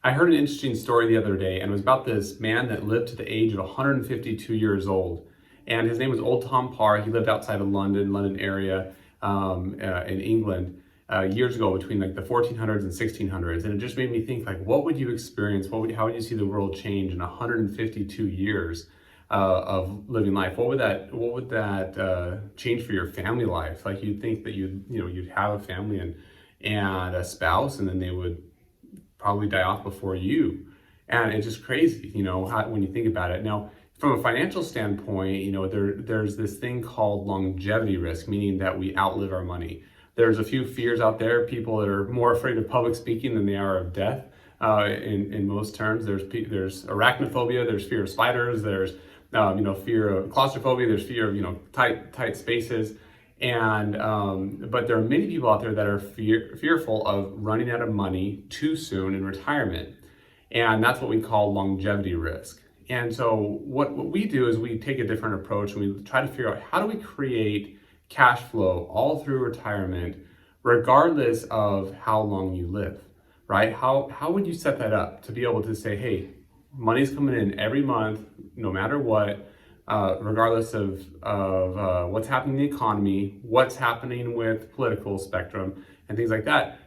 I heard an interesting story the other day, and it was about this man that lived to the age of 152 years old. And his name was Old Tom Parr. He lived outside of London area, in England, years ago between like the 1400s and 1600s. And it just made me think, like, what would you experience? How would you see the world change in 152 years of living life? What would that change for your family life? Like, you'd think that you'd have a family and a spouse, and then they would probably die off before you. And it's just crazy, when you think about it. Now, from a financial standpoint, there's this thing called longevity risk, meaning that we outlive our money. There's a few fears out there, people that are more afraid of public speaking than they are of death. In most terms, there's arachnophobia, there's fear of spiders, there's fear of claustrophobia, there's fear of tight spaces. And but there are many people out there that are fearful of running out of money too soon in retirement, and that's what we call longevity risk. And so what we do is we take a different approach, and we try to figure out, how do we create cash flow all through retirement, regardless of how long you live, right? How would you set that up to be able to say, hey, money's coming in every month, no matter what, regardless of what's happening in the economy, what's happening with political spectrum, and things like that.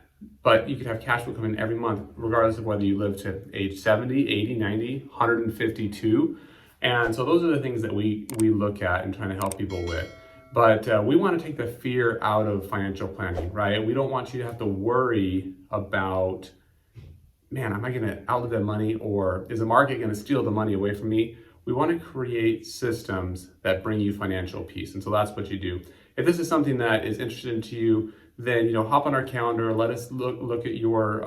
But you could have cash flow coming in every month, regardless of whether you live to age 70, 80, 90, 152. And so those are the things that we look at and trying to help people with. But we want to take the fear out of financial planning, right? We don't want you to have to worry about, man, am I going to outlive that money, or is the market going to steal the money away from me? We want to create systems that bring you financial peace. And so that's what you do. If this is something that is interesting to you, then hop on our calendar, let us look at your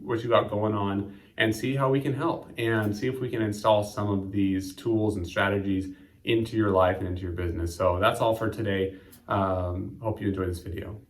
what you got going on, and see how we can help, and see if we can install some of these tools and strategies into your life and into your business. So that's all for today. Hope you enjoyed this video.